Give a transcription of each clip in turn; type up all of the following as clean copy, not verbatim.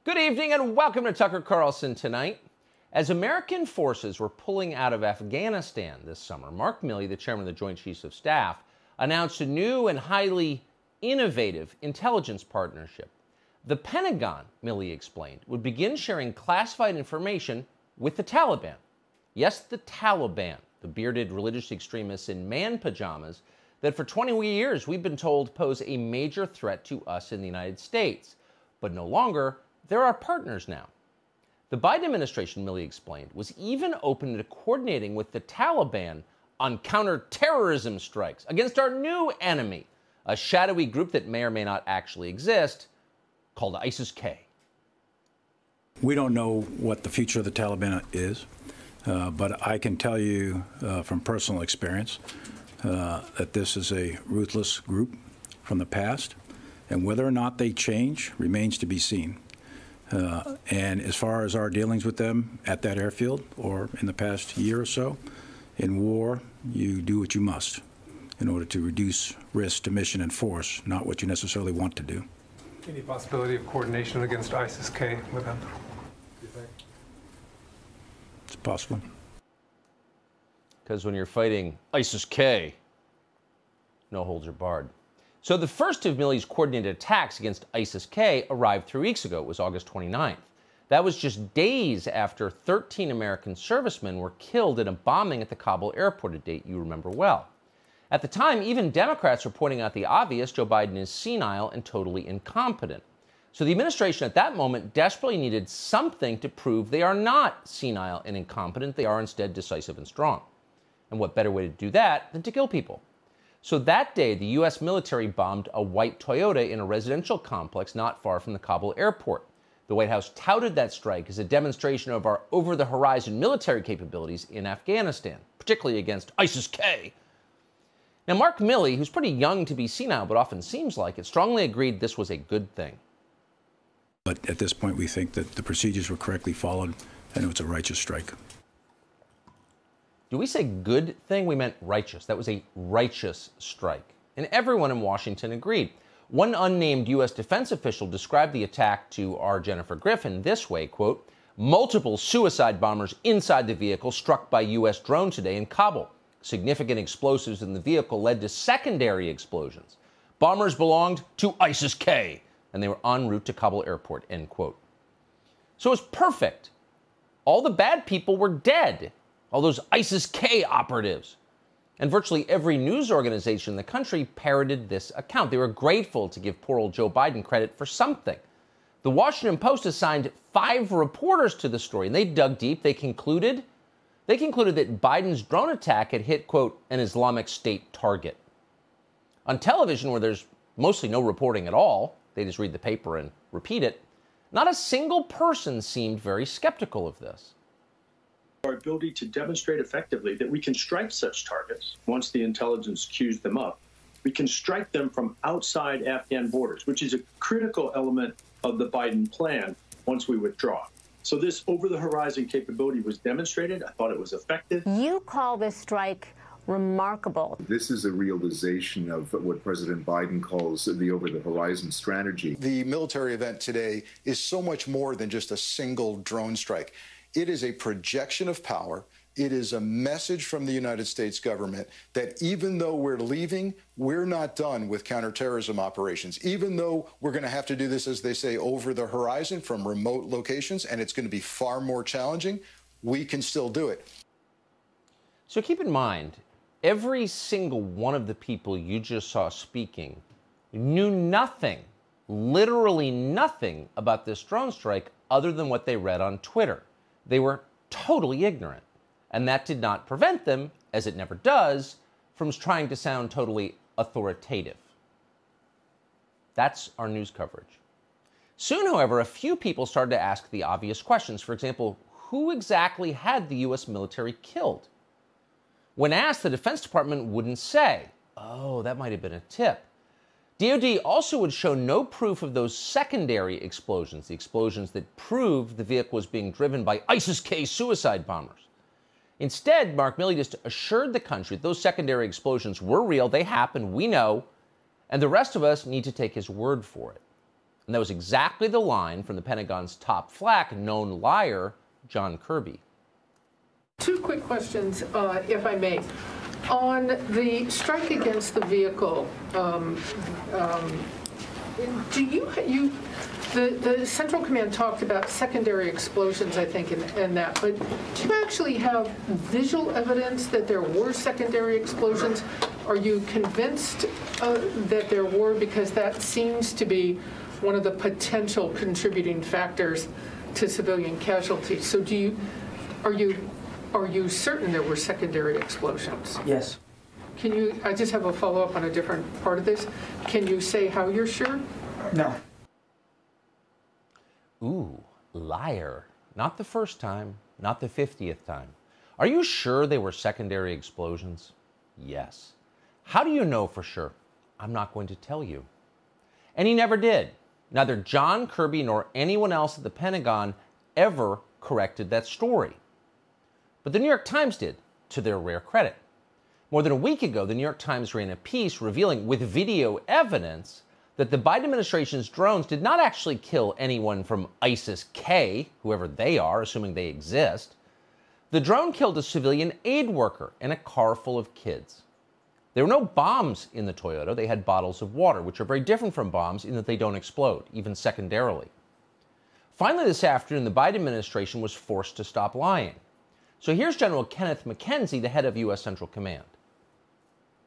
Good evening and welcome to Tucker Carlson Tonight. As American forces were pulling out of Afghanistan this summer, Mark Milley, the chairman of the Joint Chiefs of Staff, announced a new and highly innovative intelligence partnership. The Pentagon, Milley explained, would begin sharing classified information with the Taliban. Yes, the Taliban, the bearded religious extremists in man pajamas that for 20 years we've been told pose a major threat to us in the United States. But no longer. They're our partners now. The Biden administration, Milley explained, was even open to coordinating with the Taliban on counterterrorism strikes against our new enemy, a shadowy group that may or may not actually exist, called ISIS-K. We don't know what the future of the Taliban is, but I can tell you from personal experience that this is a ruthless group from the past, and whether or not they change remains to be seen. And as far as our dealings with them at that airfield or in the past year or so, in war, you do what you must in order to reduce risk to mission and force, not what you necessarily want to do. Any possibility of coordination against ISIS-K with them? Do you think? It's possible. Because when you're fighting ISIS-K, no holds are barred. So the first of Milley's coordinated attacks against ISIS-K arrived 3 weeks ago. It was August 29th. That was just days after 13 American servicemen were killed in a bombing at the Kabul airport, a date you remember well. At the time, even Democrats were pointing out the obvious: Joe Biden is senile and totally incompetent. So the administration at that moment desperately needed something to prove they are not senile and incompetent. They are instead decisive and strong. And what better way to do that than to kill people? So that day, the U.S. military bombed a white Toyota in a residential complex not far from the Kabul airport. The White House touted that strike as a demonstration of our over-the-horizon military capabilities in Afghanistan, particularly against ISIS-K. Now, Mark Milley, who's pretty young to be senile but often seems like it, strongly agreed this was a good thing. But at this point, we think that the procedures were correctly followed and it was a righteous strike. Do we say good thing? We meant righteous. That was a righteous strike. And everyone in Washington agreed. One unnamed U.S. defense official described the attack to our Jennifer Griffin this way, quote, "Multiple suicide bombers inside the vehicle struck by U.S. drone today in Kabul. Significant explosives in the vehicle led to secondary explosions. Bombers belonged to ISIS-K, and they were en route to Kabul airport," end quote. So it was perfect. All the bad people were dead. All those ISIS-K operatives. And virtually every news organization in the country parroted this account. They were grateful to give poor old Joe Biden credit for something. The Washington Post assigned 5 reporters to the story, and they dug deep. They concluded that Biden's drone attack had hit, quote, an Islamic State target. On television, where there's mostly no reporting at all, they just read the paper and repeat it, not a single person seemed very skeptical of this. Our ability to demonstrate effectively that we can strike such targets once the intelligence cues them up. We can strike them from outside Afghan borders, which is a critical element of the Biden plan once we withdraw. So this over-the-horizon capability was demonstrated. I thought it was effective. You call this strike remarkable. This is a realization of what President Biden calls the over-the-horizon strategy. The military event today is so much more than just a single drone strike. It is a projection of power. It is a message from the United States government that even though we're leaving, we're not done with counterterrorism operations. Even though we're going to have to do this, as they say, over the horizon from remote locations, and it's going to be far more challenging, we can still do it. So keep in mind, every single one of the people you just saw speaking knew nothing, literally nothing about this drone strike other than what they read on Twitter. They were totally ignorant. And that did not prevent them, as it never does, from trying to sound totally authoritative. That's our news coverage. Soon, however, a few people started to ask the obvious questions. For example, who exactly had the U.S. military killed? When asked, the Defense Department wouldn't say. Oh, that might have been a tip. DOD also would show no proof of those secondary explosions, the explosions that proved the vehicle was being driven by ISIS-K suicide bombers. Instead, Mark Milley just assured the country that those secondary explosions were real, they happened, we know, and the rest of us need to take his word for it. And that was exactly the line from the Pentagon's top flack, known liar, John Kirby. Two quick questions, if I may. On the strike against the vehicle, the Central Command talked about secondary explosions, I think, in that, but do you actually have visual evidence that there were secondary explosions? Are you convinced that there were? Because that seems to be one of the potential contributing factors to civilian casualties. So are you certain there were secondary explosions? Yes. I just have a follow-up on a different part of this. Can you say how you're sure? No. Ooh, liar. Not the first time, not the 50th time. Are you sure they were secondary explosions? Yes. How do you know for sure? I'm not going to tell you. And he never did. Neither John Kirby nor anyone else at the Pentagon ever corrected that story. But the New York Times did, to their rare credit. More than a week ago, the New York Times ran a piece revealing with video evidence that the Biden administration's drones did not actually kill anyone from ISIS-K, whoever they are, assuming they exist. The drone killed a civilian aid worker and a car full of kids. There were no bombs in the Toyota. They had bottles of water, which are very different from bombs in that they don't explode, even secondarily. Finally, this afternoon, the Biden administration was forced to stop lying. So here's General Kenneth McKenzie, the head of U.S. Central Command.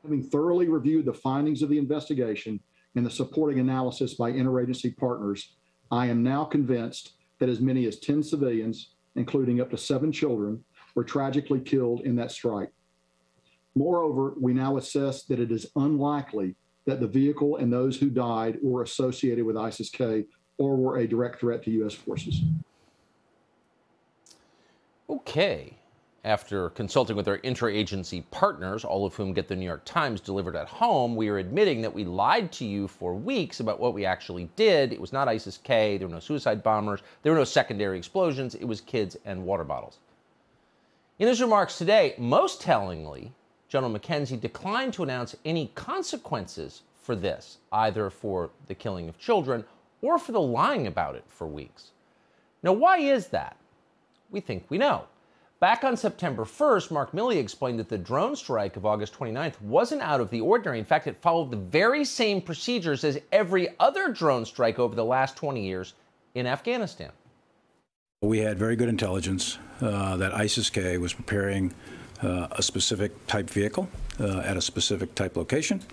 Having thoroughly reviewed the findings of the investigation and the supporting analysis by interagency partners, I am now convinced that as many as 10 civilians, including up to 7 children, were tragically killed in that strike. Moreover, we now assess that it is unlikely that the vehicle and those who died were associated with ISIS-K or were a direct threat to U.S. forces. Okay. After consulting with our interagency partners, all of whom get the New York Times delivered at home, we are admitting that we lied to you for weeks about what we actually did. It was not ISIS-K, there were no suicide bombers, there were no secondary explosions, it was kids and water bottles. In his remarks today, most tellingly, General McKenzie declined to announce any consequences for this, either for the killing of children or for the lying about it for weeks. Now, why is that? We think we know. Back on September 1st, Mark Milley explained that the drone strike of August 29th wasn't out of the ordinary. In fact, it followed the very same procedures as every other drone strike over the last 20 years in Afghanistan. We had very good intelligence that ISIS-K was preparing a specific type vehicle at a specific type location.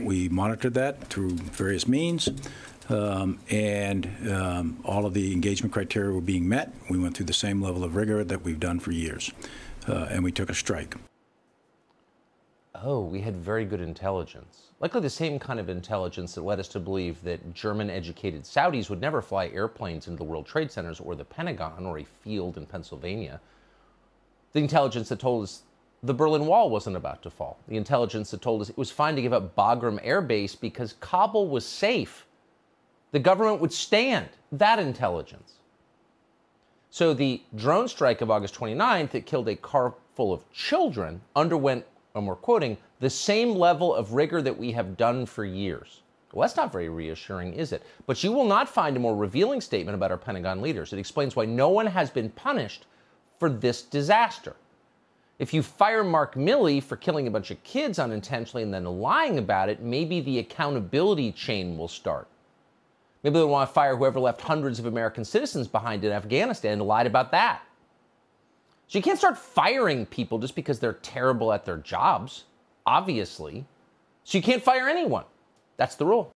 We monitored that through various means, and all of the engagement criteria were being met. We went through the same level of rigor that we've done for years, and we took a strike. Oh, we had very good intelligence. Likely the same kind of intelligence that led us to believe that German-educated Saudis would never fly airplanes into the World Trade Centers or the Pentagon or a field in Pennsylvania. The intelligence that told us the Berlin Wall wasn't about to fall. The intelligence that told us it was fine to give up Bagram Air Base because Kabul was safe. The government would stand. That intelligence. So the drone strike of August 29th that killed a car full of children underwent, and we're quoting, the same level of rigor that we have done for years. Well, that's not very reassuring, is it? But you will not find a more revealing statement about our Pentagon leaders. It explains why no one has been punished for this disaster. If you fire Mark Milley for killing a bunch of kids unintentionally and then lying about it, maybe the accountability chain will start. Maybe they'll want to fire whoever left hundreds of American citizens behind in Afghanistan and lied about that. So you can't start firing people just because they're terrible at their jobs, obviously. So you can't fire anyone. That's the rule.